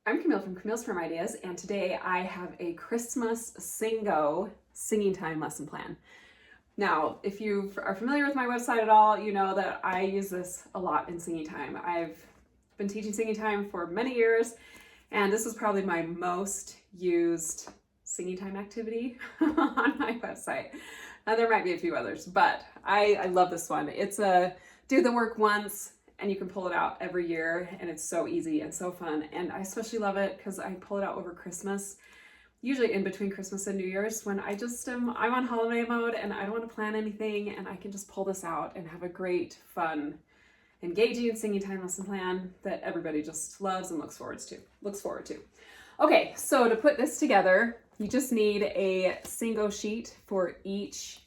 I'm Camille from Camille's From Ideas, and today I have a Christmas Singo singing time lesson plan. Now, if you are familiar with my website at all, you know that I use this a lot in singing time. I've been teaching singing time for many years, and this is probably my most used singing time activity on my website. There might be a few others, but I love this one. It's a do the work once, and you can pull it out every year, and it's so easy and so fun. And I especially love it because I pull it out over Christmas, usually in between Christmas and New Year's, when I'm on holiday mode and I don't want to plan anything, and I can just pull this out and have a great, fun, engaging singing time lesson plan that everybody just loves and looks forward to. Okay, so to put this together, you just need a Singo sheet for each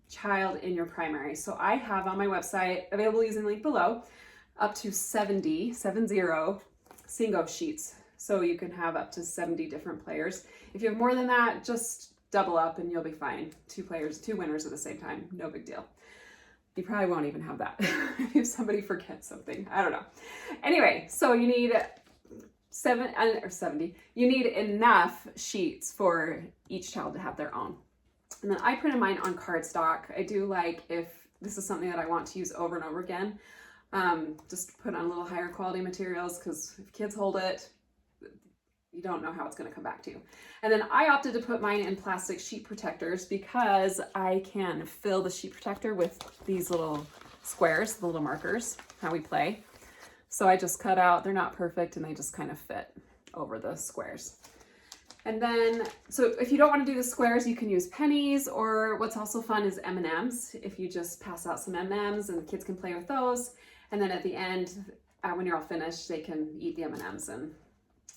child in your primary. So I have on my website, available using the link below, up to 70 Singo sheets. So you can have up to 70 different players. If you have more than that, just double up and you'll be fine. 2 winners at the same time, no big deal. You probably won't even have that if somebody forgets something. I don't know. Anyway, so you need 70. You need enough sheets for each child to have their own. And then I printed mine on cardstock. I do like, if this is something that I want to use over and over again, just put on a little higher quality materials, because if kids hold it, you don't know how it's going to come back to you. And then I opted to put mine in plastic sheet protectors because I can fill the sheet protector with these little squares, the little markers, how we play. So I just cut out, they're not perfect, and they just kind of fit over the squares. And then, so if you don't want to do the squares, you can use pennies, or what's also fun is M&Ms. If you just pass out some M&Ms and the kids can play with those. And then at the end, when you're all finished, they can eat the M&Ms and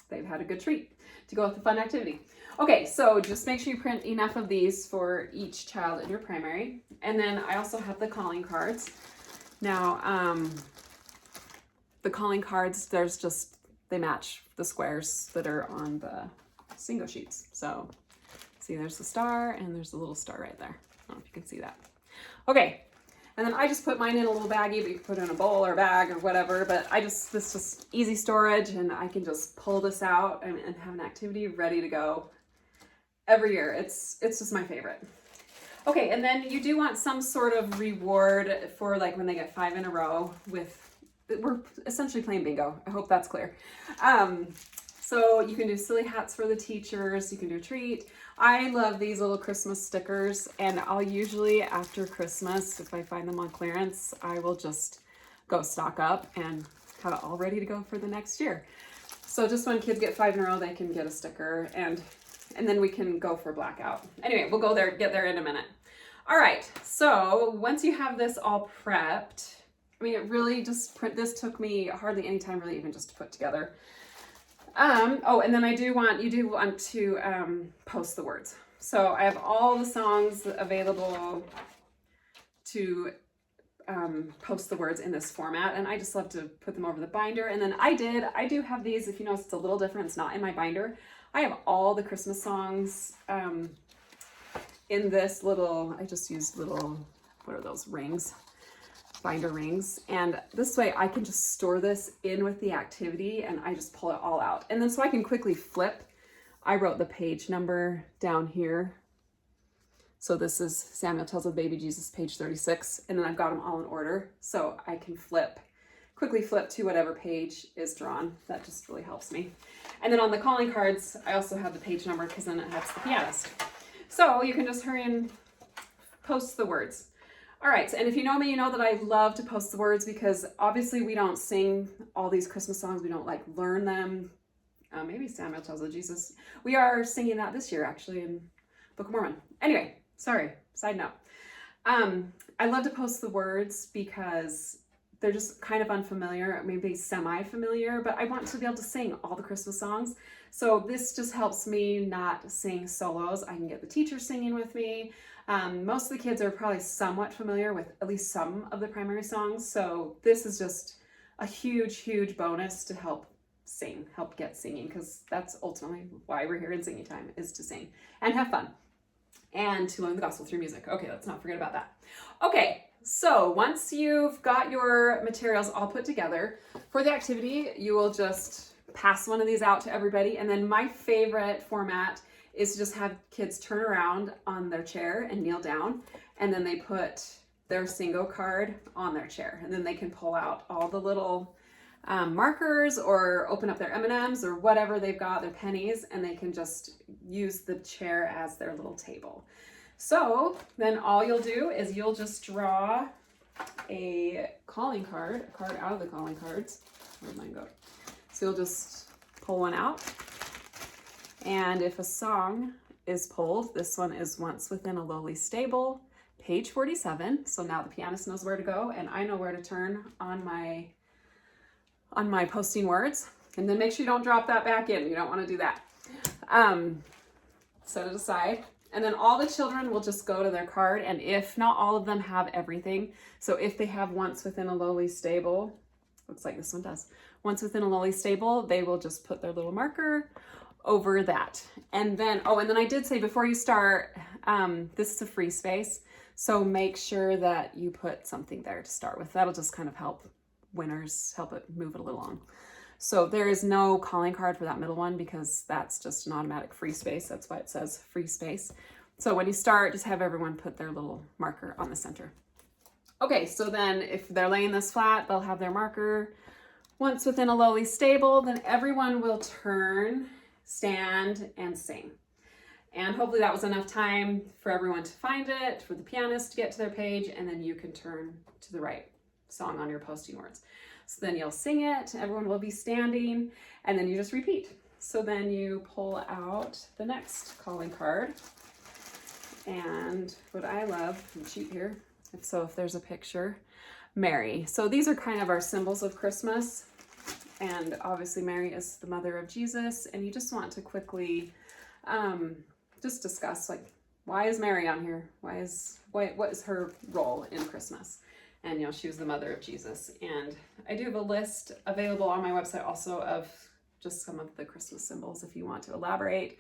they've had a good treat to go with the fun activity. Okay, so just make sure you print enough of these for each child in your primary. And then I also have the calling cards. Now, the calling cards, they match the squares that are on the Singo sheets. So see, there's the star and there's the little star right there. I don't know if you can see that. Okay. And then I just put mine in a little baggie, but you can put it in a bowl or a bag or whatever. But this is just easy storage, and I can just pull this out and have an activity ready to go every year. It's just my favorite. Okay, and then you do want some sort of reward for, like, when they get 5 in a row. We're essentially playing bingo. I hope that's clear. So you can do silly hats for the teachers. You can do a treat. I love these little Christmas stickers, and I'll usually, after Christmas, if I find them on clearance, I will just go stock up and have it all ready to go for the next year. So just when kids get 5 in a row, they can get a sticker, and then we can go for blackout. Anyway, we'll get there in a minute. All right, so once you have this all prepped, I mean, it really this took me hardly any time really even just to put together. And then you do want to post the words. So I have all the songs available to post the words in this format, and I just love to put them over the binder. And then I do have these, if you notice it's a little different, it's not in my binder. I have all the Christmas songs in this I just used little, what are those, rings? Binder rings, and this way I can just store this in with the activity and I just pull it all out. And then so I can quickly flip. I wrote the page number down here. So this is Samuel Tells of Baby Jesus, page 36, and then I've got them all in order. So I can quickly flip to whatever page is drawn. That just really helps me. And then on the calling cards, I also have the page number because then it helps the pianist. So you can just hurry and post the words. All right, and if you know me, you know that I love to post the words because obviously we don't sing all these Christmas songs. We don't learn them. Maybe Samuel Tells of Jesus. We are singing that this year, actually, in Book of Mormon. Anyway, sorry, side note. I love to post the words because they're just kind of unfamiliar, maybe semi-familiar, but I want to be able to sing all the Christmas songs. So this just helps me not sing solos. I can get the teacher singing with me. Most of the kids are probably somewhat familiar with at least some of the primary songs. So this is just a huge, huge bonus to help get singing, because that's ultimately why we're here in singing time, is to sing and have fun and to learn the gospel through music. Okay, let's not forget about that. Okay, so once you've got your materials all put together for the activity, you will just pass one of these out to everybody. And then my favorite format is to just have kids turn around on their chair and kneel down, and then they put their Singo card on their chair, and then they can pull out all the little markers or open up their M&Ms or whatever they've got, their pennies, and they can just use the chair as their little table. So then all you'll do is you'll just draw a calling card, a card out of the calling cards. Where'd mine go? So you'll just pull one out. And if a song is pulled, this one is Once Within a Lowly Stable, page 47. So now the pianist knows where to go, and I know where to turn on my posting words. And then make sure you don't drop that back in. You don't want to do that. Set it aside. And then all the children will just go to their card, and if not all of them have everything, so if they have Once Within a Lowly Stable, looks like this one does, Once Within a Lowly Stable, they will just put their little marker over that. And then, and then I did say before you start, this is a free space, so make sure that you put something there to start with. That'll just kind of help winners, help it move it a little on. So there is no calling card for that middle one because that's just an automatic free space. That's why it says free space. So when you start, just have everyone put their little marker on the center. Okay, so then if they're laying this flat, they'll have their marker. Once Within a Lowly Stable, then everyone will turn, stand, and sing. And hopefully that was enough time for everyone to find it, for the pianist to get to their page, and then you can turn to the right song on your posting words. So then you'll sing it, everyone will be standing, and then you just repeat. So then you pull out the next calling card. And what I love, I'm cheap here, if there's a picture, Mary. So these are kind of our symbols of Christmas. And obviously Mary is the mother of Jesus. And you just want to quickly just discuss, like, why is Mary on here? What is her role in Christmas? And, she was the mother of Jesus. And I do have a list available on my website also of just some of the Christmas symbols if you want to elaborate.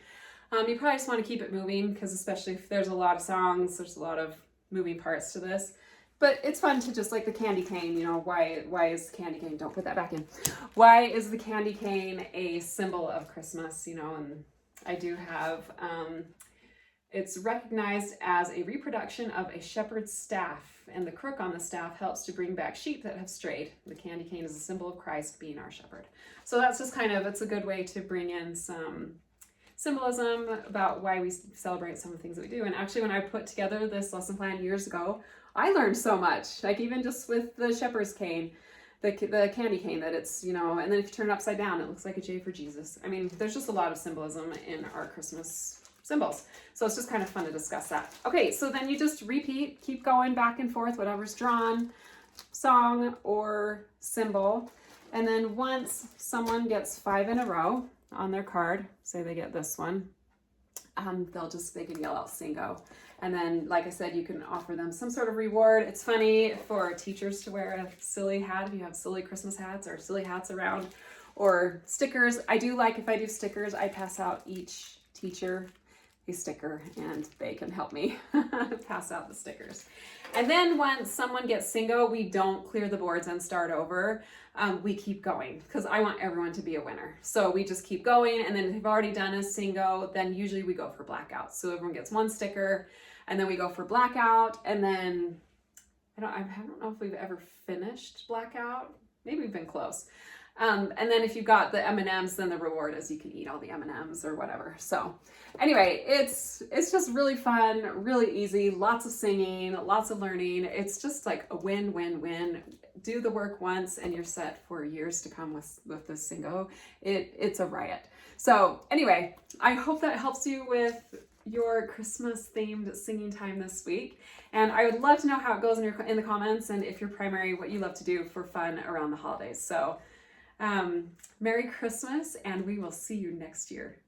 You probably just want to keep it moving because especially if there's a lot of songs, there's a lot of moving parts to this. But it's fun to just like the candy cane, why is candy cane, don't put that back in. Why is the candy cane a symbol of Christmas, and I do have, it's recognized as a reproduction of a shepherd's staff, and the crook on the staff helps to bring back sheep that have strayed. The candy cane is a symbol of Christ being our shepherd. So that's just it's a good way to bring in some symbolism about why we celebrate some of the things that we do. And actually, when I put together this lesson plan years ago, I learned so much, like even just with the shepherd's cane, the candy cane, that it's, and then if you turn it upside down, it looks like a J for Jesus. I mean, there's just a lot of symbolism in our Christmas symbols. So it's just kind of fun to discuss that. Okay, so then you just repeat, keep going back and forth, whatever's drawn, song or symbol. And then once someone gets 5 in a row on their card, say they get this one, they can yell out Singo. And then, like I said, you can offer them some sort of reward. It's funny for teachers to wear a silly hat if you have silly Christmas hats or silly hats around, or stickers. I do like, if I do stickers, I pass out each teacher a sticker and they can help me pass out the stickers. And then once someone gets Singo, we don't clear the boards and start over. We keep going because I want everyone to be a winner. So we just keep going, and then if you've already done a Singo, then usually we go for blackout. So everyone gets one sticker, and then we go for blackout, and then I don't know if we've ever finished blackout. Maybe we've been close. And then if you've got the M&Ms, then the reward is you can eat all the M&Ms or whatever. So anyway, it's just really fun, really easy, lots of singing, lots of learning. It's just like a win-win-win. Do the work once and you're set for years to come with this Singo. It's a riot. So anyway, I hope that helps you with your Christmas themed singing time this week. And I would love to know how it goes in the comments, and if you're primary, what you love to do for fun around the holidays. So Merry Christmas, and we will see you next year.